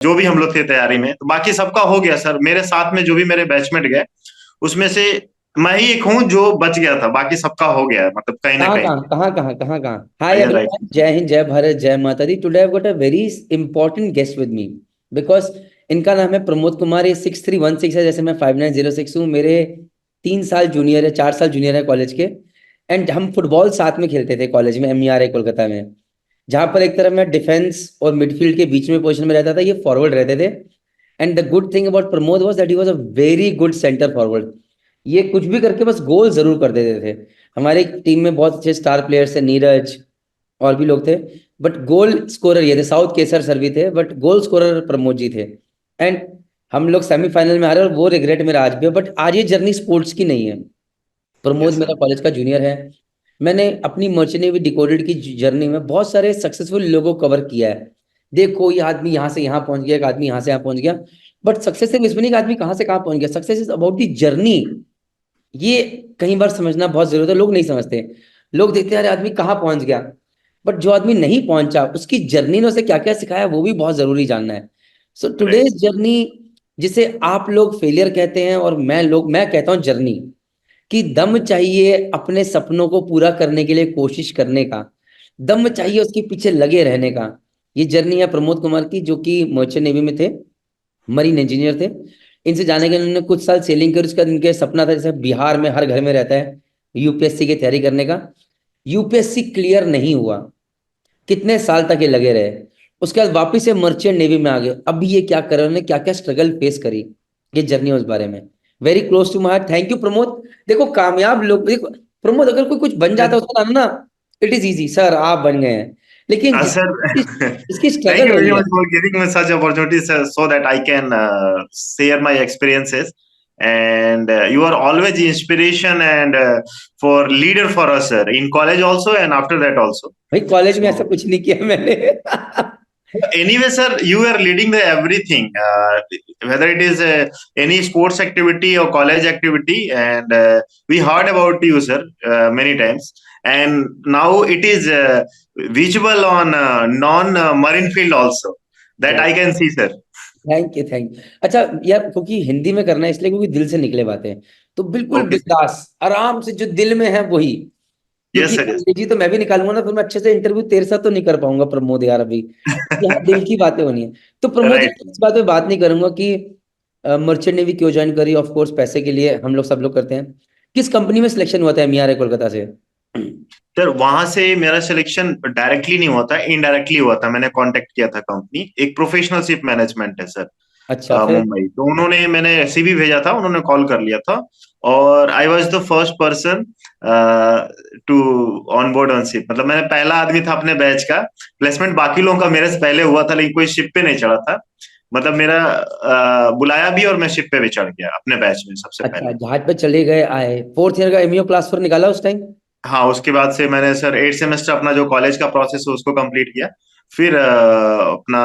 जो भी हम लोग थे तैयारी में, तो बाकी सबका हो गया सर। मेरे साथ में जो भी मेरे बैचमेट गए उसमें से मैं ही एक हूँ जो बच गया था, बाकी सबका हो गया है, मतलब कहीं ना कहाँ कहीं। कहाँ कहाँ कहाँ कहाँ कहाँ? हाय हायर लाइफ। एवरीवन, जय हिंद, जय भारत, जय माता दी। Today I got a very important guest with me, because इनका नाम है प्रमोद कुमार। ये 6316 है, जैसे मैं 5906 हूँ। मेरे 3 साल जूनियर है, 4 साल जूनियर है कॉलेज के। एंड हम फुटबॉल साथ में खेलते थे कॉलेज में, MERA कोलकाता में। जहाँ पर एक तरफ मैं डिफेंस और मिडफील्ड के बीच में पोजीशन में रहता था, ये फॉरवर्ड रहते थे। And the good thing about Pramod was that he was a very good centre forward. ये कुछ भी करके बस गोल जरूर कर देते थे। हमारी टीम में बहुत अच्छे स्टार प्लेयर्स थे, नीरज और भी लोग थे। बट गोल स्कोरर ये थे, साउथ केसर सर भी थे, but goal scorer Pramod ji थे। एंड हम लोग सेमीफाइनल में हारे, और वो रिग्रेट मेरा आज भी है। बट आज ये जर्नी स्पोर्ट्स की नहीं है। प्रमोद यस मेरा सर। कॉलेज का जूनियर है। मैंने अपनी मर्चेंट नेवी डिकोडेड की जर्नी में बहुत सारे सक्सेसफुल लोगों को कवर किया है। देखो, ये आदमी यहाँ से यहाँ पहुंच गया, एक आदमी यहाँ से यहाँ पहुंच गया। बट सक्सेस सिर्फ इसमें नहीं कि आदमी कहाँ से कहाँ पहुंच गया, success is about the journey. ये कई बार समझना बहुत जरूरत है, लोग नहीं समझते। लोग देखते हैं अरे आदमी कहाँ पहुंच गया, बट जो आदमी नहीं पहुंचा उसकी जर्नी ने उसे क्या क्या सिखाया वो भी बहुत जरूरी जानना है। सो राइट। टुडेज जर्नी, जिसे आप लोग फेलियर कहते हैं और मैं कहता हूँ जर्नी, कि दम चाहिए अपने सपनों को पूरा करने के लिए कोशिश करने का, दम चाहिए उसके पीछे लगे रहने का। ये जर्नी है प्रमोद कुमार की, जो कि मर्चेंट नेवी में थे, मरीन इंजीनियर थे। इनसे जाने के उन्होंने कुछ साल सेलिंग कर, उसका इनके सपना था, जैसे बिहार में हर घर में रहता है, यूपीएससी की तैयारी करने का। यूपीएससी क्लियर नहीं हुआ, कितने साल तक ये लगे रहे। उसके बाद वापिस से मर्चेंट नेवी में आ गए। अब ये क्या कर रहे हैं, उन्होंने क्या क्या स्ट्रगल फेस करी, ये जर्नी है उस बारे में। Very close to my heart. Thank you Pramod. देखो कामयाब लोग, देखो प्रमोद, अगर कोई कुछ बन जाता है उसका नाम ना, इट इज इजी सर, आप बन गए हैं। लेकिन सर, इसकी thank स्ट्रगल you रही very है। much for giving me such opportunity, sir, so that I can share my experiences. And you are always inspiration and for leader for us, sir, in college also and after that also. भाई college में ऐसा So कुछ नहीं किया मैंने। anyway, sir, you are leading the everything, whether it is any sports activity or college activity, and we heard about you, sir, many times. And now it is visible on non-marine field also. That क्या? I can see, sir. Thank you, thank you. अच्छा यार, क्योंकि हिंदी में करना है इसलिए, क्योंकि दिल से निकले बातें हैं। तो बिल्कुल Okay, sir. बिंदास आराम से, जो दिल में है वही। Yes, क्योंकि sir. Yes. अंग्रेजी तो मैं भी निकालूंगा ना, फिर मैं अच्छे से इंटरव्यू तेरे साथ तो नहीं कर पाऊंगा प्रमोद यार अभी। यहाँ दिल की बातें होनी है। तो प्रमोद Right. यार, इस बात पे बात नहीं करूंगा कि मर्चेंट नेवी क्यों ज्वाइन करी। ऑफ कोर्स पैसे के लिए हम लोग सब लोग करते हैं। किस कंपनी में सिलेक्शन हुआ था MERA कोलकाता से? सर, वहां से मेरा सिलेक्शन डायरेक्टली नहीं हुआ था, इनडायरेक्टली हुआ था। मैंने कांटेक्ट किया था कंपनी, एक प्रोफेशनलशिप मैनेजमेंट है सर, अच्छा, फिर? मुंबई। तो उन्होंने, मैंने सीवी भेजा था, उन्होंने कॉल कर लिया था। और I was the first person to on board on ship. मतलब मैंने पहला आदमी था अपने बैच का। प्लेसमेंट बाकी लोगों का मेरे से पहले हुआ था, लेकिन कोई शिप पे नहीं चढ़ा था। मतलब मेरा बुलाया भी और मैं शिप पे भी चढ़ गया अपने बैच में सबसे अच्छा, पहले। जहाज पे चले गए आए, फोर्थ ईयर का MEO क्लास 4 निकाला उस टाइम? हाँ, उसके बाद से मैंने सर 8 सेमेस्टर अपना जो कॉलेज का प्रोसेस है उसको कंप्लीट किया। फिर अपना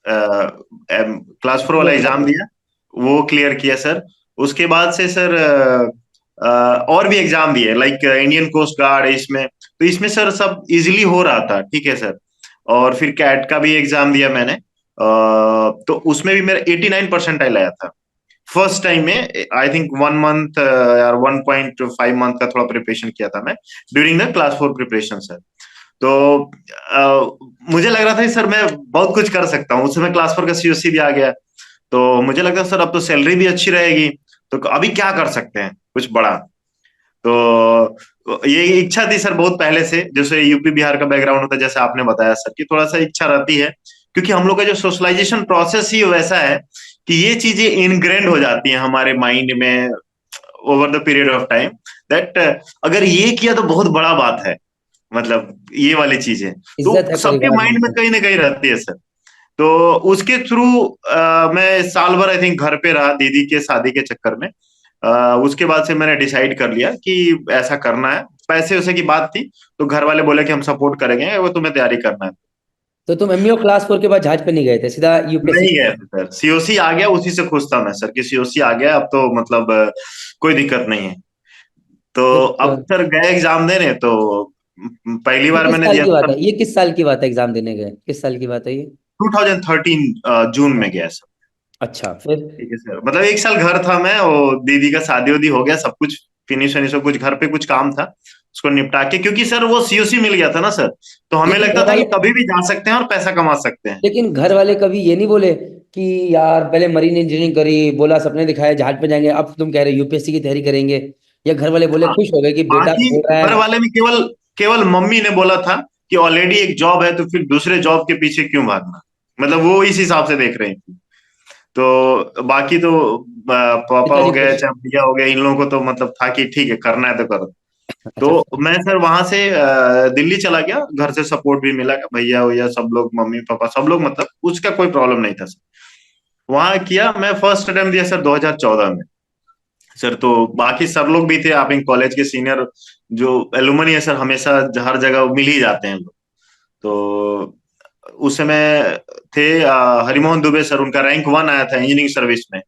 क्लास 4 वाला एग्जाम दिया, वो क्लियर किया सर। उसके बाद से सर और भी एग्जाम दिए, लाइक इंडियन कोस्ट गार्ड इसमें। तो इसमें सर सब इजीली हो रहा था, ठीक है सर। और फिर कैट का भी एग्जाम दिया मैंने, तो उसमें भी मेरा 89 परसेंटाइल आया था फर्स्ट टाइम में। आई थिंक 1 मंथ या 1.5 मंथ का थोड़ा प्रिपरेशन किया था मैं during the class 4 preparation sir. तो मुझे लग रहा था कि सर मैं बहुत कुछ कर सकता हूँ। उस समय क्लास 4 का सीओसी भी आ गया, तो मुझे लगता है सर अब तो सैलरी भी अच्छी रहेगी, तो अभी क्या कर सकते हैं कुछ बड़ा। तो ये इच्छा थी सर बहुत पहले से, जैसे यूपी बिहार का बैकग्राउंड होता है, जैसे आपने बताया सर, कि थोड़ा सा इच्छा रहती है। क्योंकि हम लोग का जो सोशलाइजेशन प्रोसेस ही वैसा है कि ये चीजें इनग्रेंड हो जाती हैं हमारे माइंड में over the period of time, that अगर ये किया तो बहुत बड़ा बात है। मतलब ये वाली चीजें तो इज्जत है सबके परिवार माइंड में में। कहीं ना कहीं रहती है सर। तो उसके थ्रू मैं साल भर आई थिंक घर पे रहा दीदी के शादी के चक्कर में। उसके बाद से मैंने डिसाइड कर लिया कि ऐसा करना है। पैसे वैसे की बात थी, तो घर वाले बोले कि हम सपोर्ट करेंगे, वो तुम्हें तैयारी करना है। तो तुम MEO क्लास 4 के बाद जहाज पे नहीं गए थे, सीधा यूपीएससी? नहीं गए थे सर, सीओसी आ गया, उसी से खुश था मैं सर कि सीओसी आ गया, अब तो मतलब कोई दिक्कत नहीं है। तो अब सर गए एग्जाम देने, तो पहली ये बार किस मैंने साल दिया की बात था। है, ये किस साल की बात है, एग्जाम देने गए किस साल की बात है ये? 2013 जून में गया सर। अच्छा, फिर? ठीक है सर, मतलब एक साल घर था मैं, और दीदी का शादी वादी हो गया, सब कुछ फिनिश वनिश, सब कुछ घर पे कुछ काम था उसको निपटा के, क्योंकि सर वो सीओसी मिल गया था ना सर, तो हमें लेकिन लगता घर था कि वाले कभी भी जा सकते हैं और पैसा कमा सकते हैं। लेकिन घर वाले कभी ये नहीं बोले कि यार पहले मरीन इंजीनियरिंग करी, बोला सपने दिखाए जहाज पे जाएंगे, अब तुम कह रहे यूपीएससी की तैयारी करेंगे? या घर वाले बोले, हाँ, खुश हो गए कि बेटा बाकी बोल रहा घर है? वाले में केवल केवल मम्मी ने बोला था कि ऑलरेडी एक जॉब है, तो फिर दूसरे जॉब के पीछे क्यों भागना, मतलब वो इस हिसाब से देख रही थी। तो बाकी तो पापा हो पिताजी गए खुश? चाहे भैया हो गए, इन लोगों को तो मतलब था कि ठीक है करना है तो करो। अच्छा, तो मैं सर वहां से दिल्ली चला गया, घर से सपोर्ट भी मिला, भैया भैया सब लोग, मम्मी पापा सब लोग, मतलब उसका कोई प्रॉब्लम नहीं था सर। वहां किया, मैं फर्स्ट अटेम्प्ट दिया सर 2014 में सर। तो बाकी सर लोग भी थे, आप इन कॉलेज के सीनियर जो एलुमनी है सर, हमेशा हर जगह मिल ही जाते हैं लोग। तो उस समय थे हरिमोहन दुबे सर, उनका रैंक 1 आया था इंजीनियरिंग सर्विस में।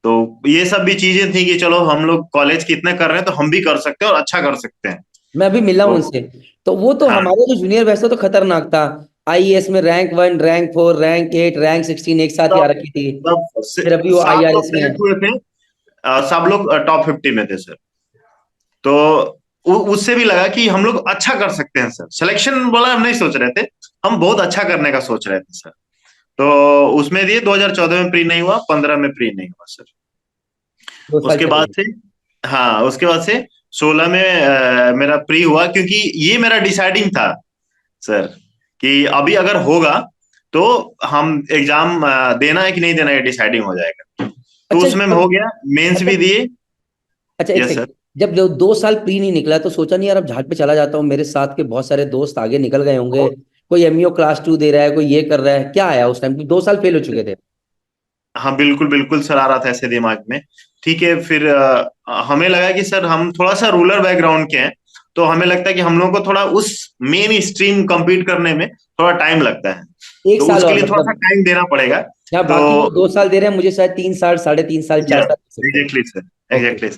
तो ये सब भी चीजें थी कि चलो हम लोग कॉलेज कितने कर रहे हैं तो हम भी कर सकते हैं और अच्छा कर सकते हैं। मैं अभी मिला हूं तो उनसे। तो वो तो हाँ, हमारे जो जूनियर बैच था तो खतरनाक था। आईएएस में रैंक 1, रैंक 4, रैंक 8, रैंक 16 एक साथ ही आ सब रखी थी। सब फिर अभी वो सात लोग आईआरएस में है। सेलेक्ट हुए थे, सब लोग टॉप 50 में थे सर। तो उससे भी लगा कि हम लोग अच्छा कर सकते हैं सर, सिलेक्शन वाला हम नहीं सोच रहे थे, हम बहुत अच्छा करने का सोच रहे थे सर। तो उसमें दिए, 2014 में प्री नहीं हुआ, 15 में प्री नहीं हुआ सर। 2 साल उसके चले बाद गए। से, हाँ उसके बाद से 16 में मेरा प्री हुआ, क्योंकि ये मेरा डिसाइडिंग था सर कि अभी अगर होगा तो हम एग्जाम देना है कि नहीं देना, ये डिसाइडिंग हो जाएगा। तो अच्छा उसमें जब हो गया, मेंस अच्छा भी दिए। अच्छा एक यस सर। सेकंड। जब 2 साल प्री नहीं निकला तो सोचा नहीं यार अब जहाज पे चला जाता हूँ, मेरे साथ के बहुत सारे दोस्त आगे निकल गए होंगे, कोई एमईओ क्लास 2 दे रहा है, कोई ये कर रहा है, क्या आया उस टाइम? 2 साल फेल हो चुके थे। हाँ बिल्कुल बिल्कुल सर, आ रहा था ऐसे दिमाग में। ठीक है, फिर हमें लगा कि सर हम थोड़ा सा रूरल बैकग्राउंड के हैं, तो हमें लगता है कि हम लोगों को थोड़ा उस मेन स्ट्रीम compete करने में थोड़ा टाइम लगता है, एक तो साल उसके और लिए थोड़ा सा मतलब, टाइम देना पड़ेगा। जहाँ तो बाकी लोग 2 साल दे रहे हैं, मुझे शायद 3 साल, साढ़े 3 साल, चार यस, साल दे सकते हैं। Exactly sir, okay. एग्जैक्टली।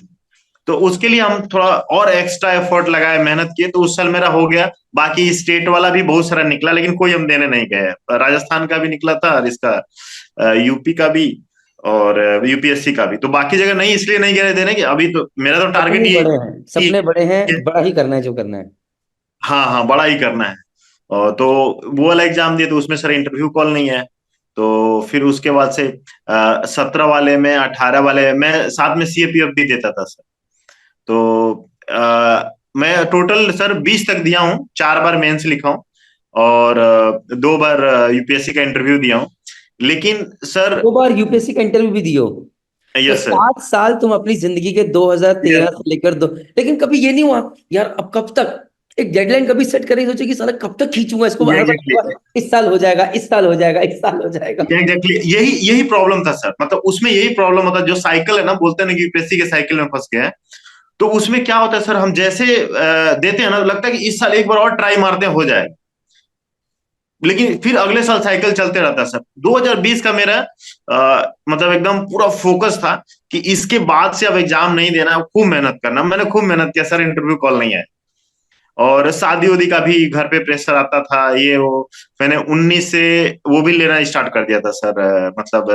तो उसके लिए हम थोड़ा और एक्स्ट्रा एफर्ट लगाए, मेहनत किए, तो उस साल मेरा हो गया। बाकी स्टेट वाला भी बहुत सारा निकला, लेकिन कोई हम देने नहीं गए। राजस्थान का भी निकला था, और इसका यूपी का भी, और यूपीएससी का भी। तो बाकी जगह नहीं, इसलिए नहीं गए देने कि अभी तो मेरा तो टारगेट सपने ये बड़े हैं, कि सपने बड़े हैं, बड़ा ही करना है जो करना है। हाँ हाँ, बड़ा ही करना है। और तो वो वाला एग्जाम दिए, तो उसमें सर इंटरव्यू कॉल नहीं है। तो फिर उसके बाद से 17 वाले में, 18 वाले में, साथ में सीएपीएफ भी देता था सर। तो मैं टोटल सर 20 तक दिया हूँ, 4 बार मेंस लिखा हूँ, और 2 बार यूपीएससी का इंटरव्यू दिया हूँ। लेकिन सर, 2 बार यूपीएससी का इंटरव्यू भी दियो? तो यस सर, 7 साल तुम अपनी जिंदगी के 2013 यस, से लेकर दो, लेकिन कभी ये नहीं हुआ यार अब कब तक एक डेडलाइन कभी सेट करें, सोचे कि साला कब तक खींचूंगा इसको, बार बार एग्जैक्टली, इस साल हो जाएगा, इस साल हो जाएगा, इस साल हो जाएगा? एग्जैक्टली, यही यही प्रॉब्लम था सर। मतलब उसमें यही प्रॉब्लम होता है, जो साइकिल है ना, बोलते हैं ना कि यूपीएससी के साइकिल में फंस गया है। तो उसमें क्या होता है सर, हम जैसे देते हैं ना, तो लगता है कि इस साल एक बार और ट्राई मारते हैं, हो जाए। लेकिन फिर अगले साल साइकिल चलते रहता है सर। 2020 का मेरा मतलब एकदम पूरा फोकस था कि इसके बाद से अब एग्जाम नहीं देना, खूब मेहनत करना। मैंने खूब मेहनत किया सर, इंटरव्यू कॉल नहीं आया। और शादी उदी का भी घर पे प्रेशर आता था, ये वो। मैंने 19 से वो भी लेना स्टार्ट कर दिया था सर, मतलब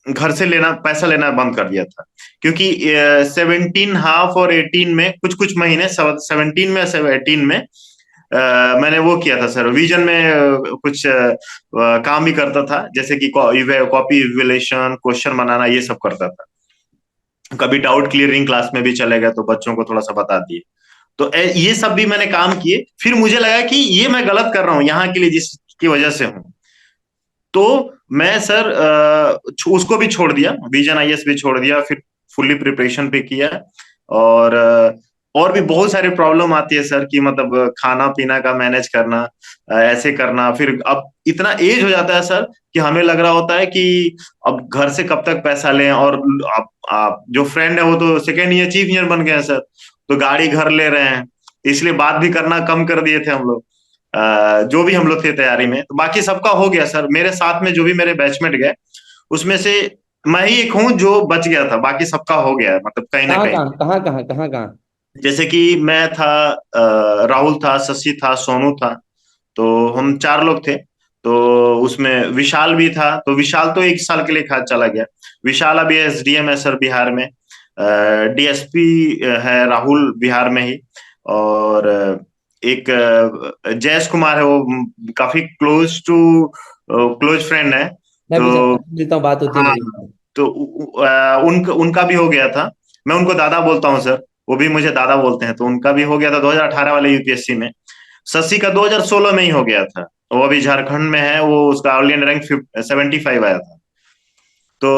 घर से लेना, पैसा लेना बंद कर दिया था। क्योंकि 17 हाफ और 18 में, कुछ कुछ महीने, 17 में, 18 में मैंने वो किया था सर, विजन में कुछ काम भी करता था, जैसे कि कॉपी इवेल्युएशन, क्वेश्चन बनाना, ये सब करता था। कभी डाउट क्लियरिंग क्लास में भी चले गए, तो बच्चों को थोड़ा सा बता दिए। तो ये सब भी मैंने काम किए। फिर मुझे लगा कि ये मैं गलत कर रहा हूँ यहाँ के लिए, जिसकी वजह से हूँ। तो मैं सर उसको भी छोड़ दिया, विजन आईएएस भी छोड़ दिया, फिर फुल्ली प्रिपरेशन पे किया। और और भी बहुत सारी प्रॉब्लम आती है सर, कि मतलब खाना पीना का मैनेज करना, ऐसे करना। फिर अब इतना एज हो जाता है सर, कि हमें लग रहा होता है कि अब घर से कब तक पैसा लें। और आप जो फ्रेंड है वो तो सेकेंड ईयर चीफ इंजीनियर बन गए हैं सर, तो गाड़ी घर ले रहे हैं, इसलिए बात भी करना कम कर दिए थे हम लोग। जो भी हम लोग थे तैयारी में। तो बाकी सबका हो गया सर, मेरे साथ में जो भी मेरे बैचमेट गए, उसमें से मैं ही एक हूँ जो बच गया था, बाकी सबका हो गया है, मतलब कहीं ना कहाँ कहीं। कहाँ कहाँ कहाँ कहाँ कहाँ? जैसे कि मैं था, राहुल था, शशि था, सोनू था, तो हम 4 लोग थे। तो उसमें विशाल भी था, तो विशाल तो एक साल के लिए खा चला गया। विशाल अभी एसडीएम है सर बिहार में। डीएसपी है राहुल बिहार में ही। और एक जयेश कुमार है, वो काफी क्लोज फ्रेंड है। मैं तो भी जानता हूँ, मिलता हूँ, बात होती है हाँ, मेरी। तो उनका भी हो गया था। मैं उनको दादा बोलता हूँ सर, वो भी मुझे दादा बोलते हैं। तो उनका भी हो गया था 2018 वाले यूपीएससी में। शशि का 2016 में ही हो गया था। वो अभी झारखंड में है, वो उसका ऑल इंडिया रैंक 75 आया था। तो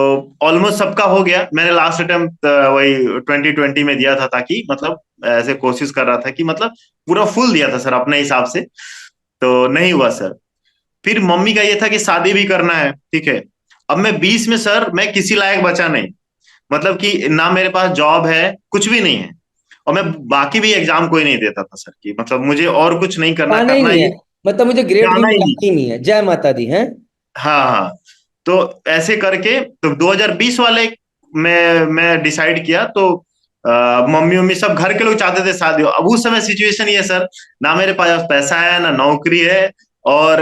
ऑलमोस्ट सबका हो गया। मैंने लास्ट अटेम्प्ट वही 2020 में दिया था, ताकि मतलब ऐसे कोशिश कर रहा था कि मतलब पूरा फुल दिया था सर अपने हिसाब से। तो नहीं हुआ सर। फिर मम्मी का ये था कि शादी भी करना है, ठीक है। अब मैं 20 में सर मैं किसी लायक बचा नहीं। मतलब कि ना मेरे पास जॉब है, कुछ भी नहीं है। और मैं बाकी भी एग्जाम कोई नहीं देता था सर, की मतलब मुझे और कुछ नहीं करना, जाना ही करना नहीं है, ये मतलब मुझे ग्रेड भी जाना ही नहीं। निकालना ही नहीं है। जय माता दी है। हाँ हाँ। तो ऐसे करके तो 2020 वाले मैं डिसाइड किया। तो मम्मी मम्मी सब घर के लोग चाहते थे शादी हो। अब उस समय सिचुएशन ये है सर, ना मेरे पास पैसा है, ना नौकरी है, और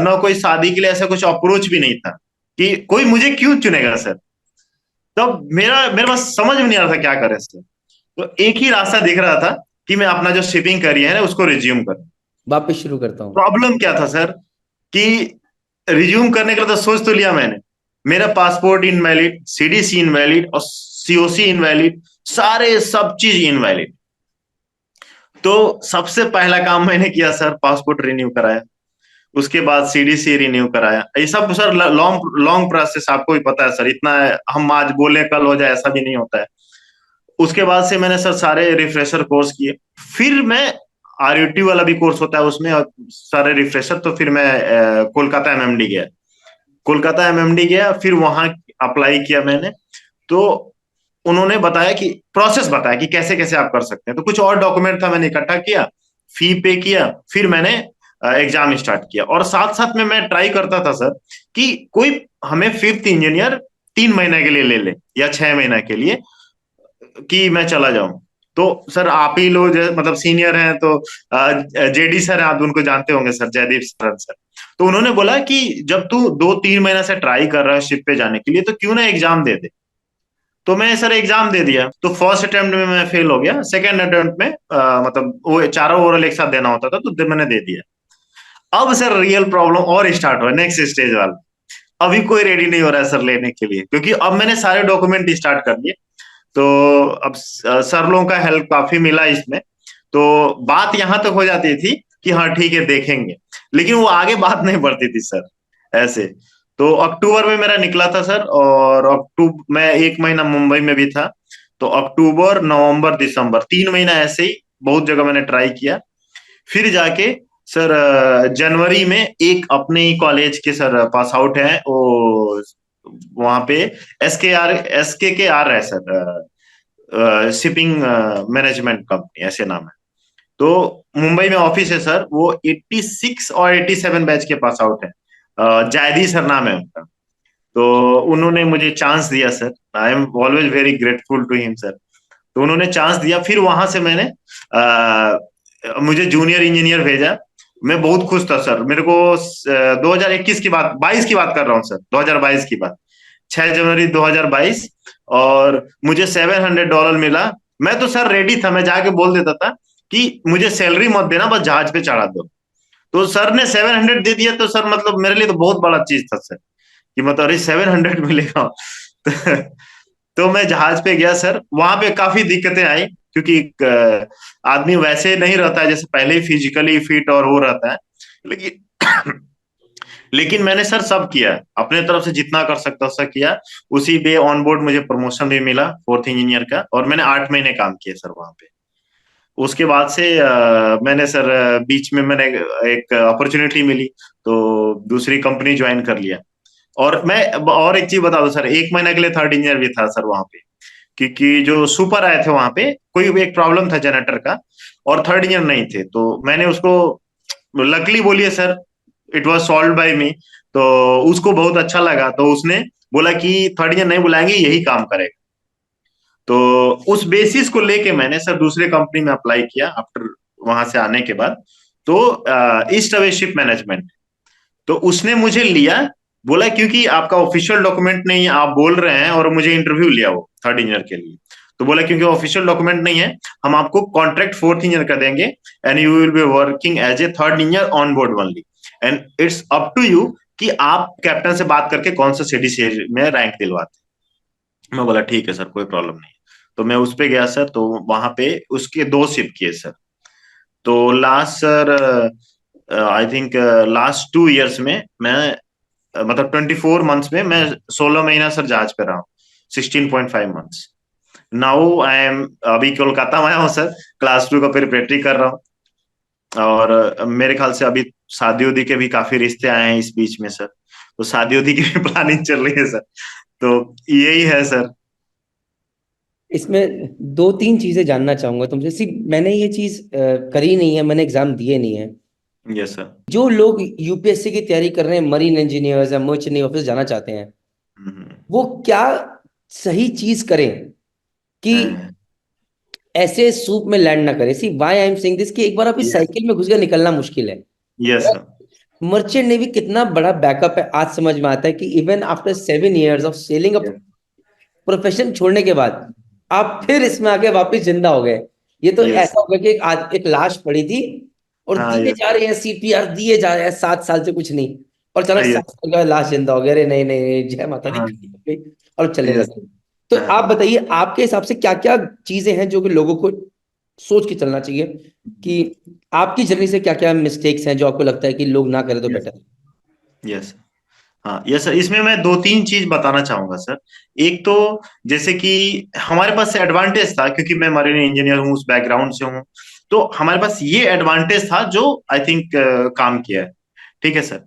ना कोई शादी के लिए ऐसा कुछ अप्रोच भी नहीं था कि कोई मुझे क्यों चुनेगा सर। तो मेरा मेरे पास समझ में नहीं आ रहा था क्या करें सर। तो एक ही रास्ता दिख रहा था कि मैं अपना जो शिपिंग करियर है उसको रिज्यूम करूं। वापस शुरू करता हूँ। प्रॉब्लम क्या था सर कि रिज्यूम करने के लिए तो सोच तो लिया मैंने, मेरा पासपोर्ट इनवैलिड, सीडीसी इनवैलिड और सीओसी इनवैलिड, सारे सब चीज इनवैलिड। तो सबसे पहला काम मैंने किया सर, पासपोर्ट रिन्यू कराया। उसके बाद सीडीसी रिन्यू कराया। ये सब सर लॉन्ग लॉन्ग प्रोसेस, आपको भी पता है सर, इतना हम आज बोले कल हो जाए ऐसा भी नहीं होता है। उसके बाद से मैंने सर सारे रिफ्रेशर कोर्स किए। फिर मैं आरयूटी वाला भी कोर्स होता है उसमें, और सारे रिफ्रेशर। तो फिर मैं कोलकाता एमएमडी गया। कोलकाता एमएमडी गया, फिर वहां अप्लाई किया मैंने। तो उन्होंने बताया कि प्रोसेस बताया कि कैसे कैसे आप कर सकते हैं। तो कुछ और डॉक्यूमेंट था, मैंने इकट्ठा किया, फी पे किया, फिर मैंने एग्जाम स्टार्ट किया। और साथ साथ में मैं ट्राई करता था सर कि कोई हमें फिफ्थ इंजीनियर 3 महीने के लिए ले ले या 6 महीने के लिए, कि मैं चला जाऊं। तो सर आप ही लोग मतलब सीनियर हैं, तो जेडी सर हैं, आप उनको जानते होंगे सर, जयदीप सर सर। तो उन्होंने बोला कि जब तू 2-3 महीना से ट्राई कर रहा है शिप पे जाने के लिए, तो क्यों ना एग्जाम दे दे। तो मैं सर एग्जाम दे दिया। तो फर्स्ट अटेम्प्ट में मैं फेल हो गया। सेकंड अटेम्प्ट में मतलब वो चारों ओरल एक साथ देना होता था, तो मैंने दे दिया। अब सर रियल प्रॉब्लम और स्टार्ट हुआ, नेक्स्ट स्टेज वाला। अभी कोई रेडी नहीं हो रहा है सर लेने के लिए, क्योंकि अब मैंने सारे डॉक्यूमेंट स्टार्ट कर दिए। तो अब सर लोगों का हेल्प काफी मिला इसमें। तो बात यहां तक हो जाती थी कि हाँ ठीक है देखेंगे, लेकिन वो आगे बात नहीं बढ़ती थी सर ऐसे। तो अक्टूबर में मेरा निकला था सर, और अक्टूबर मैं 1 महीना मुंबई में भी था। तो अक्टूबर नवंबर दिसंबर 3 महीना ऐसे ही बहुत जगह मैंने ट्राई किया। फिर जाके सर जनवरी में एक अपने ही कॉलेज के सर पास आउट है वो, वहां पे एस के आर है सर, शिपिंग मैनेजमेंट कंपनी ऐसे नाम है। तो मुंबई में ऑफिस है सर, वो 86 और 87 बैच के पास आउट है। जायदी सर नाम है उनका। तो उन्होंने मुझे चांस दिया sir, I am always very grateful to him sir. तो उन्होंने चांस दिया, फिर वहां से मैंने मुझे जूनियर इंजीनियर भेजा। मैं बहुत खुश था सर। मेरे को 2021 की बात, 22 की बात कर रहा हूँ सर, 2022 की बात, 6 जनवरी 2022। और मुझे $700 मिला। मैं तो सर रेडी था, मैं जाके बोल देता था कि मुझे सैलरी मत देना, बस जहाज पे चढ़ा दो। तो सर ने 700 दे दिया। तो सर मतलब मेरे लिए तो बहुत बड़ा चीज था सर, कि मतलब अरे 700 मिलेगा। तो मैं जहाज पे गया सर। वहां पे काफी दिक्कतें आई, क्योंकि आदमी वैसे नहीं रहता है जैसे पहले ही फिजिकली फिट और वो रहता है। लेकिन लेकिन मैंने सर सब किया अपने तरफ से, जितना कर सकता उसका किया। उसी पे ऑन बोर्ड मुझे प्रमोशन भी मिला फोर्थ इंजीनियर का, और मैंने 8 महीने काम किए सर वहां पे। उसके बाद से मैंने सर बीच में मैंने एक अपॉर्चुनिटी मिली, तो दूसरी कंपनी ज्वाइन कर लिया। और मैं और एक चीज बता दूं सर, 1 महीना के लिए थर्ड इंजीनियर भी था सर वहां पे। क्योंकि जो सुपर आए थे वहां पे, कोई भी एक प्रॉब्लम था जनरेटर का, और थर्ड इंजीनियर नहीं थे। तो मैंने उसको लकली बोलिए sir, it was solved by me. तो उसको बहुत अच्छा लगा, तो उसने बोला कि थर्ड इंजीनियर नहीं बुलाएंगे, यही काम करेगा। तो उस बेसिस को लेके मैंने सर दूसरे कंपनी में अप्लाई किया आफ्टर, वहां से आने के बाद। तो ईस्ट अवे शिप मैनेजमेंट। तो उसने मुझे लिया, बोला क्योंकि आपका ऑफिशियल डॉक्यूमेंट नहीं है, आप बोल रहे हैं, और मुझे इंटरव्यू लिया वो थर्ड इंजीनियर के लिए। तो बोला क्योंकि ऑफिशियल डॉक्यूमेंट नहीं है, हम आपको कॉन्ट्रैक्ट फोर्थ इंजीनियर का देंगे, and you will be working as a third engineer on board only, and it's up to you कि आप कैप्टन से बात करके कौन सा सीडीसी में रैंक दिलवाते। मैं बोला ठीक है सर, कोई प्रॉब्लम नहीं है। तो मैं उस पे गया सर, तो वहां पे उसके दो शिफ्ट किए सर। तो last sir, I think last 2 years में मैं मतलब 24 मंथ्स में मैं 16 महीना सर जहाज पे रहा हूँ, 16.5 मंथ्स। नाउ आई एम अभी कोलकाता में आया हूँ सर, क्लास 2 का प्रिपरेटरी कर रहा हूँ। और मेरे ख्याल से अभी शादी उदी के भी काफी रिश्ते आए हैं इस बीच में सर, तो शादी उदी की भी प्लानिंग चल रही है सर। तो यही है सर। इसमें दो तीन चीजें जानना चाहूंगा तुमसे। सी मैंने ये चीज करी नहीं है, मैंने एग्जाम दिए नहीं है। Yes sir. जो लोग यूपीएससी की तैयारी कर रहे हैं, मरीन इंजीनियर्स या मर्चेंट नेवी ऑफिस जाना चाहते हैं, हम्म। वो क्या सही चीज करें कि ऐसे सूप में लैंड ना करें? See why I am saying this, कि एक बार आप इस साइकिल में घुस गए, निकलना मुश्किल है। Yes sir. मर्चेंट नेवी कितना बड़ा बैकअप है, आज समझ में आता है कि even after 7 years of selling a profession छोड़ने के बाद आप फिर इसमें आके वापस जिंदा हो गए। ये तो यस। ऐसा हो गया कि एक लाश पड़ी थी और हाँ दिए यस। जा रहे हैं, सीपीआर दिए जा रहे हैं 7 साल से कुछ नहीं, और चलो यस। 7 साल के बाद लाश जिंदा हो गया, अरे नहीं नहीं नहीं, जय माता दी, हाँ खत्म हो गई, और चलने यस। लगे। तो आप बताइए, आपके हिसाब से क्या क्या चीजें हैं जो कि लोगों को सोच के चलना चाहिए, कि आपकी जर्नी से क्या क्या मिस्टेक्स हैं जो आपको लगता है कि लोग ना करें तो यस। बेटर? यस। हाँ यस सर, इसमें मैं 2-3 चीज बताना चाहूंगा सर। एक तो जैसे कि हमारे पास एडवांटेज था, क्योंकि मैं मरीन इंजीनियर हूँ, उस बैकग्राउंड से हूँ, तो हमारे पास ये एडवांटेज था जो आई थिंक काम किया है। ठीक है सर।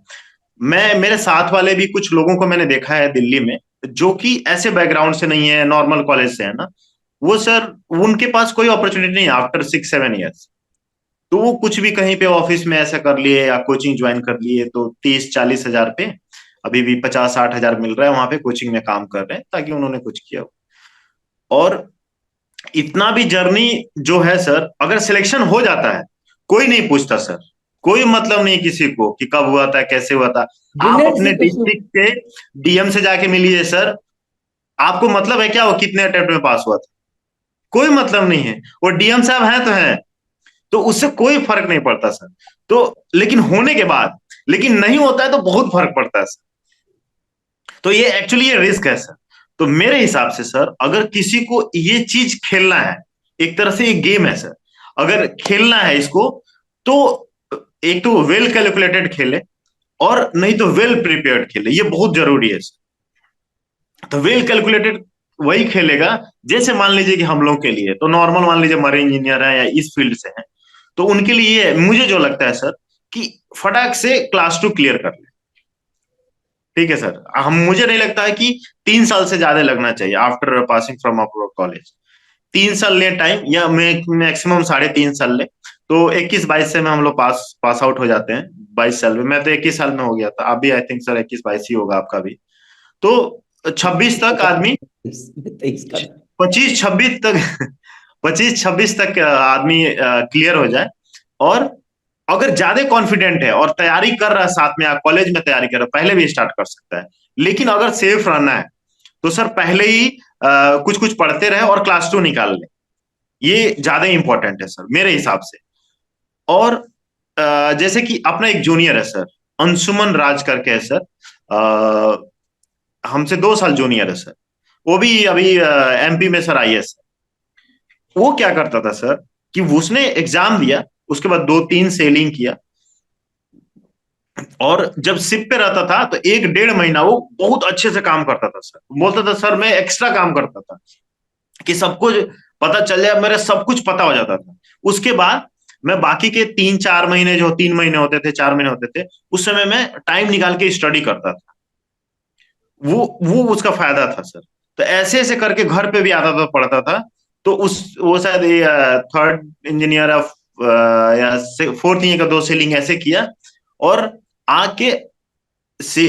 मैं मेरे साथ वाले भी कुछ लोगों को मैंने देखा है दिल्ली में, जो कि ऐसे बैकग्राउंड से नहीं है, नॉर्मल कॉलेज से है ना, वो सर उनके पास कोई अपॉर्चुनिटी नहीं आफ्टर 6-7 ईयर्स। तो वो कुछ भी कहीं पे ऑफिस में ऐसा कर लिए या कोचिंग ज्वाइन कर लिए, तो 30-40 हजार पे अभी भी 50-60 हजार मिल रहा है, वहां पे कोचिंग में काम कर रहे हैं ताकि उन्होंने कुछ किया हो। और इतना भी जर्नी जो है सर, अगर सिलेक्शन हो जाता है, कोई नहीं पूछता सर, कोई मतलब नहीं किसी को कि कब हुआ था, कैसे हुआ था। आप ब्रिलियंट अपने से कुछ डिस्ट्रिक्ट के डीएम से जाके मिलिए सर, आपको मतलब है क्या वो कितने अटेम्प्ट में पास हुआ था? कोई मतलब नहीं है। वो डीएम साहब हैं तो हैं, तो उससे कोई फर्क नहीं पड़ता सर। तो लेकिन होने के बाद, लेकिन नहीं होता है तो बहुत फर्क पड़ता है सर। तो ये एक्चुअली ये रिस्क है सर। तो मेरे हिसाब से सर, अगर किसी को ये चीज खेलना है, एक तरह से ये गेम है सर, अगर खेलना है इसको, तो एक तो वेल कैलकुलेटेड खेले, और नहीं तो वेल प्रिपेयर्ड खेले, ये बहुत जरूरी है सर। तो वेल कैलकुलेटेड वही खेलेगा, जैसे मान लीजिए कि हम लोग के लिए तो नॉर्मल, मान लीजिए मरीन इंजीनियर है या इस फील्ड से है, तो उनके लिए मुझे जो लगता है सर, कि फटाक से क्लास 2 क्लियर कर ले। ठीक है सर, हम मुझे नहीं लगता है कि 3 साल से ज्यादा लगना चाहिए after passing from upper college. 3 साल ले टाइम, या मैक्सिमम 3.5 साल ले, तो 21-22 से में हम लोग पास पास आउट हो जाते हैं। 22 साल में, मैं तो 21 साल में हो गया था, अभी आई थिंक सर 21-22 ही होगा आपका भी। तो 26 तक आदमी, 23 का? 25-26 तक 25-26 तक आदमी क्लियर हो जाए। और अगर ज्यादा कॉन्फिडेंट है और तैयारी कर रहा है, साथ में कॉलेज में तैयारी कर रहा है, पहले भी स्टार्ट कर सकता है। लेकिन अगर सेफ रहना है, तो सर पहले ही कुछ कुछ पढ़ते रहे और क्लास 2 निकाल ले। ये ज्यादा इंपॉर्टेंट है सर मेरे हिसाब से। और जैसे कि अपना एक जूनियर है सर, अंशुमन राज करके है सर, हमसे 2 साल जूनियर है सर। वो भी अभी एमपी में सर आईएएस। वो क्या करता था सर, कि उसने एग्जाम दिया, उसके बाद 2-3 सेलिंग किया, और जब शिप पे रहता था तो 1-1.5 महीना वो बहुत अच्छे से काम करता था सर। बोलता था सर मैं एक्स्ट्रा काम करता था, कि सब कुछ पता चल जाए, मेरा सब कुछ पता हो जाता था। उसके बाद मैं बाकी के 3-4 महीने, जो 3 महीने होते थे, 4 महीने होते थे, उस समय मैं टाइम निकाल के स्टडी करता था। वो उसका फायदा था सर। तो ऐसे ऐसे करके घर पे भी आता था, पढ़ता था। तो उस वो शायद थर्ड इंजीनियर ऑफ या फोर्थ ईयर का 2 सेलिंग ऐसे किया, और आके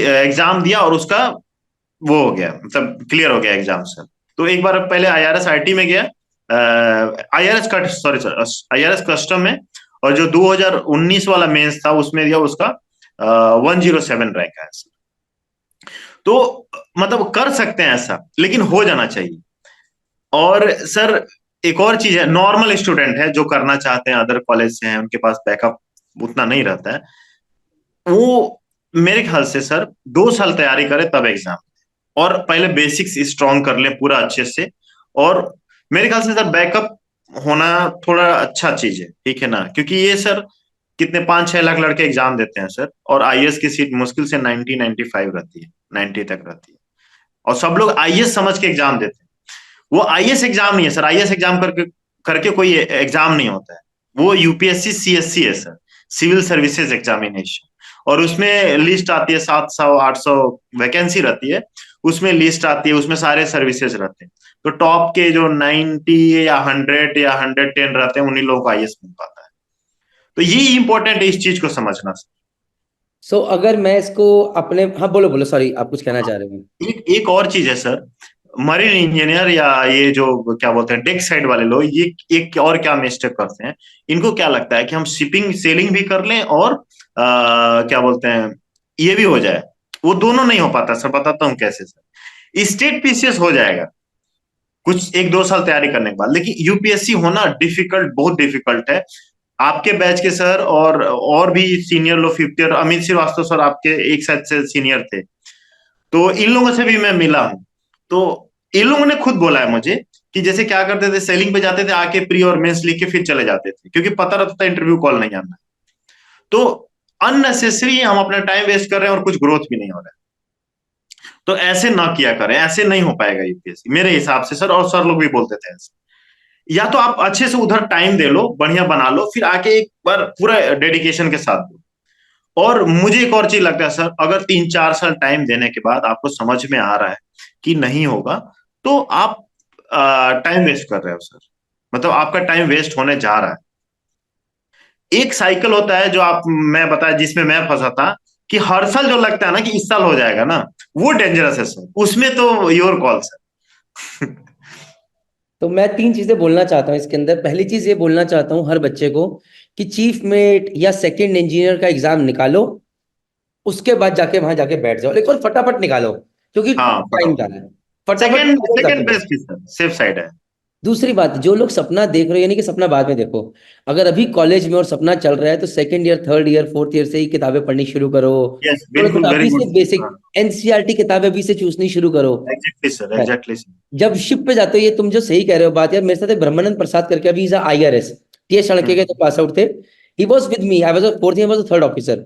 एग्जाम दिया, और उसका वो हो गया, मतलब क्लियर हो गया एग्जाम से। तो एक बार पहले आईआरएस आईटी में गया, आईआरएस का सॉरी सर, आईआरएस कस्टम में, और जो 2019 वाला मेंस था उसमें दिया उसका, 107 रैंक है सर। तो मतलब कर सकते हैं ऐसा, लेकिन हो जाना चाहिए। और सर एक और चीज है, नॉर्मल स्टूडेंट है जो करना चाहते हैं, अदर कॉलेज से हैं, उनके पास बैकअप उतना नहीं रहता है, वो मेरे ख्याल से सर 2 साल तैयारी करे तब एग्जाम, और पहले बेसिक्स स्ट्रॉन्ग कर ले पूरा अच्छे से। और मेरे ख्याल से सर बैकअप होना थोड़ा अच्छा चीज है, ठीक है ना, क्योंकि ये सर कितने 5-6 लाख लड़के एग्जाम देते हैं सर, और आईएएस की सीट मुश्किल से 90-95 रहती है, 90 तक रहती है, और सब लोग आईएएस समझ के एग्जाम देते हैं। वो आईएएस एग्जाम नहीं है सर, आईएएस एग्जाम करके करके कोई एग्जाम नहीं होता है। वो यूपीएससी सीएससी है सर, सिविल सर्विसेज एग्जामिनेशन। और उसमें लिस्ट आती है 700-800 वैकेंसी रहती है, उसमें लिस्ट आती है, उसमें सारे सर्विसेज रहते हैं। तो टॉप के जो 90 या 100 या 110 रहते हैं, उन्हीं लोगों को आईएएस मिल पाता है। तो ये इंपॉर्टेंट है इस चीज को समझना सर। सो अगर मैं इसको अपने, हाँ बोलो बोलो, सॉरी आप कुछ कहना चाह रहे हो। एक एक और चीज है सर, मरीन इंजीनियर या ये जो क्या बोलते हैं डेक साइड वाले लोग, ये एक और क्या मिस्टेक करते हैं, इनको क्या लगता है कि हम शिपिंग सेलिंग भी कर लें और क्या बोलते हैं ये भी हो जाए। वो दोनों नहीं हो पाता सर, बताता हूँ कैसे सर। स्टेट पीसीएस हो जाएगा कुछ 1-2 साल तैयारी करने के बाद, लेकिन यूपीएससी होना डिफिकल्ट, बहुत डिफिकल्ट है। आपके बैच के सर और भी सीनियर लोग, 50 ईयर अमित श्रीवास्तव सर आपके एक साथ से सीनियर थे, तो इन लोगों से भी मैं मिला हूं। तो इन लोगों ने खुद बोला है मुझे कि जैसे क्या करते थे, सेलिंग पे जाते थे, आके प्री और मेंस लिख के फिर चले जाते थे, क्योंकि पता रहता था इंटरव्यू कॉल नहीं आना है। तो अननेसेसरी हम अपना टाइम वेस्ट कर रहे हैं और कुछ ग्रोथ भी नहीं हो रहा है। तो ऐसे ना किया करें, ऐसे नहीं हो पाएगा यूपीएससी मेरे हिसाब से सर, और सर लोग भी बोलते थे ऐसे। या तो आप अच्छे से उधर टाइम दे लो, बढ़िया बना लो, फिर आके एक बार पूरा डेडिकेशन के साथ दो। और मुझे एक और चीज लगता है सर, अगर 3-4 साल टाइम देने के बाद आपको समझ में आ रहा है कि नहीं होगा, तो आप टाइम वेस्ट कर रहे हो सर, मतलब आपका टाइम वेस्ट होने जा रहा है। एक साइकिल होता है जो आप, मैं बताया जिसमें मैं फंसा था, कि हर साल जो लगता है ना कि इस साल हो जाएगा ना, वो डेंजरस है सर, उसमें तो योर कॉल सर। तो मैं 3 चीजें बोलना चाहता हूँ इसके अंदर। पहली चीज ये बोलना चाहता हूँ हर बच्चे को कि चीफ मेट या सेकंड इंजीनियर का एग्जाम निकालो, उसके बाद जाके वहां जाके बैठ जाओ, लेकिन फटाफट निकालो क्योंकि हाँ टाइम जा फटाफट। रहा है। फटाफट सेकंड निकालो सेकंड जाके। बेस्ट है सर, सेफ साइड है। दूसरी बात, जो लोग सपना देख रहे हो, यानी कि सपना बाद में देखो, अगर अभी कॉलेज में और सपना चल रहा है तो second year, third year, fourth year से ही किताबें पढ़नी शुरू करो। यस थोड़ा बिल्कुल, थोड़ा वेरी अभी गुड। से बेसिक एनसीईआरटी किताबें अभी से चूसनी शुरू करो। एग्जैक्टली सर, है। Exactly sir. जब शिप पे जाते हो, ये तुम जो सही कह रहे हो बात यार, मेरे साथ एक ब्रह्मानंद प्रसाद करके, अभी इज आईआरएस, टीएस चाणक्य के जो पास आउट थे, he was with me, I was fourth, he was third officer.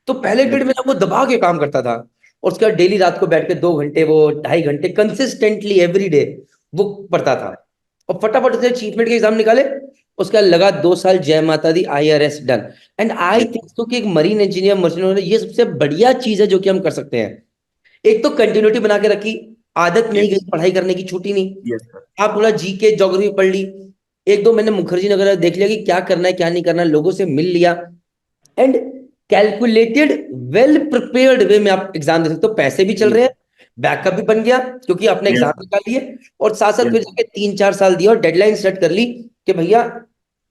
तो पहले पीरियड में ना वो दबा के काम करता था, और उसके बाद डेली रात को बैठ के 2 घंटे, वो 2.5 घंटे कंसिस्टेंटली एवरी डे वो पढ़ता था, और फटाफट उसने अचीवमेंट के एग्जाम निकाले। उसका लगा 2 साल, जय माता दी, IRS done. And I think so कि एक मरीन इंजीनियर, मशीन, ये सबसे बढ़िया चीज है जो कि हम कर सकते हैं। एक तो कंटिन्यूटी बना के रखी, आदत नहीं यस गई पढ़ाई करने की, छूटी नहीं। Yes sir. आप थोड़ा जीके ज्योग्राफी पढ़ ली, 1-2 महीने मुखर्जी नगर देख लिया कि क्या करना है क्या नहीं करना है, लोगों से मिल लिया, एंड कैलकुलेटेड, वेल प्रिपेयर्ड वे में आप एग्जाम दे सकते हो। पैसे भी चल रहे हैं, बैकअप भी बन गया क्योंकि आपने यस एग्जाम निकाल लिए, और साथ साथ यस फिर जाके 3-4 साल दिया और डेडलाइन सेट कर ली कि भैया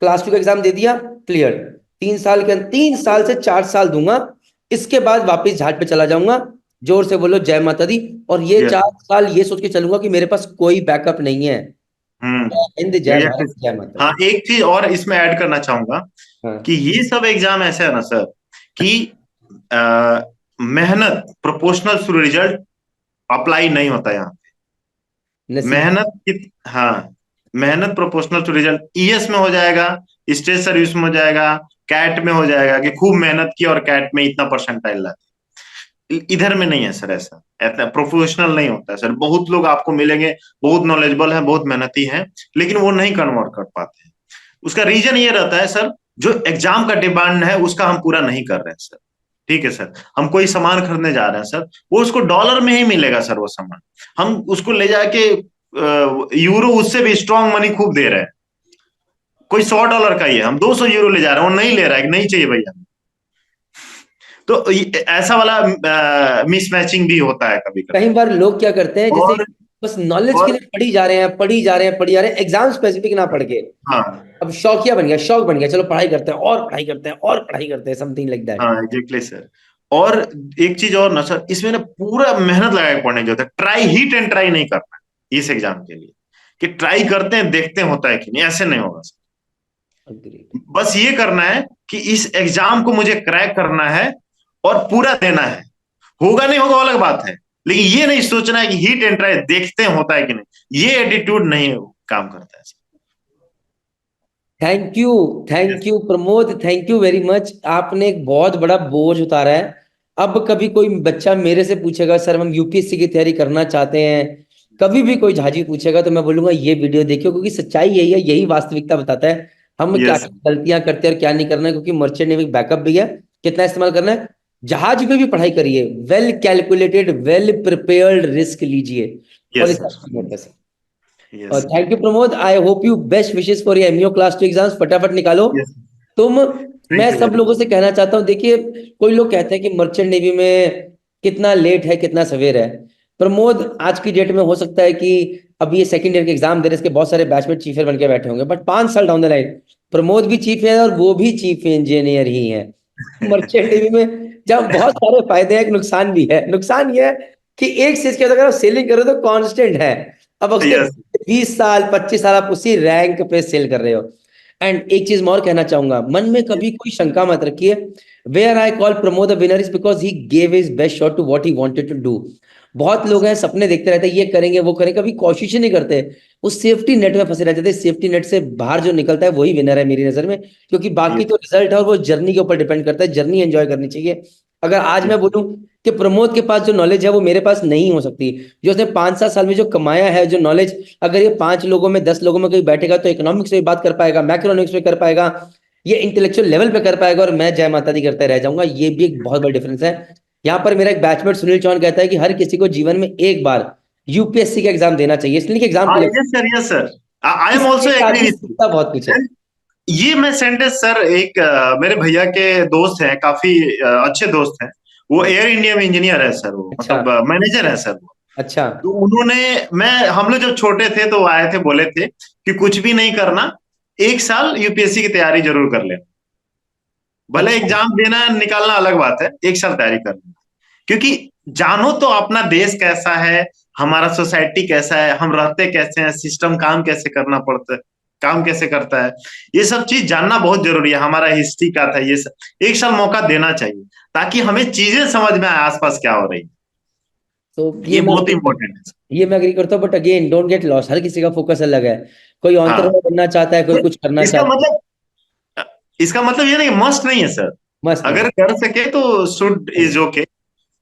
क्लास 2 का एग्जाम दे दिया, क्लियर। 3 साल के अंदर, 3 साल से 4 साल दूंगा, इसके बाद वापिस झाट पे चला जाऊंगा। जोर से बोलो जय माता दी। और ये यस। 4 साल ये सोच के चलूंगा कि मेरे पास कोई बैकअप नहीं है। जय हिंद, जय एग्जैक्टली। भारत, जय माता हाँ दी। एक चीज और इसमें ऐड करना चाहूंगा, कि हाँ। ये सब एग्जाम ऐसे है ना सर, कि आ, मेहनत प्रोपोर्शनल टू रिजल्ट अप्लाई नहीं होता यहाँ। नसीब। मेहनत की, हाँ, मेहनत प्रोपोर्शनल टू रिजल्ट ईएस में हो जाएगा, स्टेट सर्विस में हो जाएगा, कैट में हो जाएगा कि खूब मेहनत की और कैट में इतना परसेंटाइल ला। इधर में नहीं है सर, ऐसा ऐसा प्रोफेशनल नहीं होता है सर। बहुत लोग आपको मिलेंगे, बहुत नॉलेजेबल है, बहुत मेहनती हैं, लेकिन वो नहीं कन्वर्ट कर पाते हैं। उसका रीजन ये रहता है सर, जो एग्जाम का डिमांड है उसका हम पूरा नहीं कर रहे हैं सर। ठीक है सर, हम कोई सामान खरीदने जा रहे हैं सर, वो उसको डॉलर में ही मिलेगा सर वो सामान, हम उसको ले जाके यूरो, उससे भी स्ट्रांग मनी खूब दे रहे हैं। कोई $100 का ही है, हम 200 यूरो ले जा रहे हैं, वो नहीं ले रहा है, नहीं चाहिए भैया। तो ऐसा वाला मिसमैचिंग भी होता है कभी कई कभी। बार लोग क्या करते हैं, जैसे और बस नॉलेज के और लिए पढ़ी जा रहे हैं, पढ़ी जा रहे हैं, पढ़ी जा रहे हैं, एग्जाम स्पेसिफिक ना पढ़ के। हाँ अब शौकिया बन गया, शौक बन गया, चलो पढ़ाई करते हैं और पढ़ाई करते हैं और पढ़ाई करते हैं, समथिंग लाइक दैट। हाँ एग्जैक्टली सर। और एक चीज और ना सर, इसमें ना पूरा मेहनत लगा के पढ़ने की जरूरत है, ट्राई हिट एंड ट्राई नहीं करना है इस एग्जाम के लिए, कि ट्राई करते हैं देखते हैं होता है कि नहीं, ऐसे नहीं होगा सर। अग्री। बस ये करना है कि इस एग्जाम को मुझे क्रैक करना है और पूरा देना है। होगा नहीं होगा वो अलग बात है, लेकिन ये नहीं सोचना है कि हिट एंड ट्राई देखते हैं होता है कि नहीं, ये एटीट्यूड नहीं काम करता है। Thank you, yes. Thank you Pramod, thank you very much. आपने एक बहुत बड़ा बोझ उतारा है। अब कभी कोई बच्चा मेरे से पूछेगा सर हम यूपीएससी की तैयारी करना चाहते हैं, कभी भी कोई झाजी पूछेगा तो मैं बोलूंगा ये वीडियो देखियो, क्योंकि सच्चाई यही है, यही वास्तविकता बताता है हम क्या यस। क्या गलतियां करते हैं और क्या नहीं करना है। क्योंकि मर्चेंट नेवी बैकअप भी है, कितना इस्तेमाल करना है। जहाज में भी पढ़ाई करिए, well calculated, well prepared risk लीजिए और यस इस सर। और yes. Thank you Pramod. I hope you best wishes for your MEO class 2 exams, फटाफट निकालो यस। तुम। मैं थैंक यू सब वेरी लोगों मच। से कहना चाहता हूँ, देखिए कोई लोग कहते हैं कि मर्चेंट नेवी में कितना लेट है कितना सवेर है। प्रमोद आज की डेट में हो सकता है कि अभी ये सेकंड ईयर के एग्जाम दे रहे, इसके बहुत सारे बैचमेट चीफ बन के बैठे होंगे, बट 5 साल डाउन द लाइन प्रमोद भी चीफ है और वो भी चीफ इंजीनियर ही है मर्चेंट नेवी में। जब बहुत सारे फायदे हैं, एक नुकसान भी है। नुकसान ये है कि एक चीज के अगर आप सेलिंग करो तो कांस्टेंट है। अब उसके यस। 20 साल 25 साल आप उसी रैंक पे सेल कर रहे हो। एंड एक चीज मैं और कहना चाहूंगा, मन में कभी कोई शंका मत रखिए। Where I call Pramod the winner is because he gave his best shot to what he wanted to do. बहुत लोग हैं सपने देखते रहते हैं, ये करेंगे वो करेंगे, कभी कोशिश ही नहीं करते, उस सेफ्टी नेट में फंसे रह जाते हैं। सेफ्टी नेट से बाहर जो निकलता है वही विनर है मेरी नजर में, क्योंकि बाकी तो रिजल्ट है और वो जर्नी के ऊपर डिपेंड करता है। जर्नी एंजॉय करनी चाहिए। अगर आज मैं बोलूं कि प्रमोद के पास जो नॉलेज है वो मेरे पास नहीं हो सकती, जो उसने 5-7 साल में जो कमाया है जो नॉलेज, अगर ये 5 लोगों में 10 लोगों में कहीं बैठेगा तो इकोनॉमिक्स में बात कर पाएगा, मैक्रोइकोनॉमिक्स में कर पाएगा, ये इंटेलेक्चुअल लेवल पे कर पाएगा, और मैं जय माता दी करते रह जाऊंगा। ये भी एक बहुत बड़ा डिफरेंस है। यहाँ पर मेरा एक बैचमेट सुनील चौहान कहता है कि हर किसी को जीवन में एक बार यूपीएससी का एग्जाम देना चाहिए, इसलिए कि एग्जाम हाँ, clear, yes sir, yes sir, I M इसके ऑल्सो एग्री आगे विथ सीखता बहुत कुछ है। यू। ये मैं सेंटेंस सर, एक मेरे भैया के दोस्त हैं, काफी अच्छे दोस्त हैं। वो एयर इंडिया में इंजीनियर है सर, वो अच्छा। मतलब मैनेजर है सर वो। अच्छा। तो उन्होंने, मैं हम लोग जब छोटे थे तो वो आए थे, बोले थे कि कुछ भी नहीं करना, 1 साल यूपीएससी की तैयारी जरूर कर लेना। भले अच्छा। एग्जाम देना निकालना अलग बात है, 1 साल तैयारी कर लेना। क्योंकि जानो तो अपना देश कैसा है, हमारा सोसाइटी कैसा है, हम रहते कैसे हैं, सिस्टम काम कैसे करना पड़ता है, काम कैसे करता है, ये सब चीज जानना बहुत जरूरी है। हमारा हिस्ट्री का था ये सब, 1 साल मौका देना चाहिए ताकि हमें चीजें समझ में आए आसपास क्या हो रही है। तो ये बहुत इंपॉर्टेंट है। ये मैं एग्री करता हूँ, but again don't get lost, हर किसी का फोकस अलग है। कोई हाँ, ऑन्टरप्रेन्योर बनना चाहता है, कोई कुछ करना इसका चाहता है। मतलब, इसका मतलब ये नहीं मस्ट नहीं है सर, मस्त नहीं। अगर कर सके तो शुड इज ओके।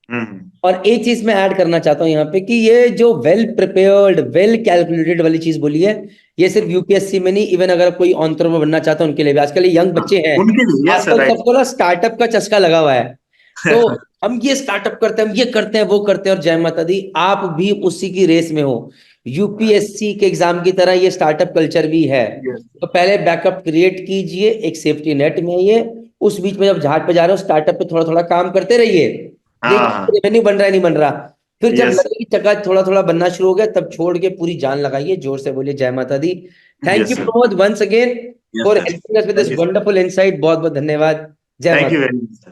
हम्म। और एक चीज मैं ऐड करना चाहता हूँ यहाँ पे कि ये जो वेल प्रिपेयर्ड वेल कैलकुलेटेड वाली चीज बोली है, ये सिर्फ यूपीएससी में नहीं, इवन अगर कोई एंटरप्रेन्योर बनना चाहता है उनके लिए भी, आजकल ये यंग हाँ, बच्चे हैं, उनके लिए यस सर, आजकल राइट। सबको ना स्टार्टअप का चस्का लगा हुआ है। तो हम ये स्टार्टअप करते हैं, हम ये करते हैं वो करते हैं, और जय माता दी आप भी उसी की रेस में हो। यूपीएससी के एग्जाम की तरह ये स्टार्टअप कल्चर भी है। तो पहले बैकअप क्रिएट कीजिए, एक सेफ्टी नेट में ये, उस बीच में जब जहाज पे जा रहे हो स्टार्टअप पे थोड़ा थोड़ा काम करते रहिए, हाँ देखिए हाँ। रेवेन्यू बन रहा है नहीं बन रहा। फिर जब यस। लगे कि चक्का थोड़ा थोड़ा बनना शुरू हो गया, तब छोड़ के पूरी जान लगाइए, जोर से बोलिए जय माता दी। Thank you yes sir. Pramod once again yes for sir. Helping us with thank this you sir. Wonderful insight. बहुत बहुत धन्यवाद। जय थैंक यू माता। Very much sir.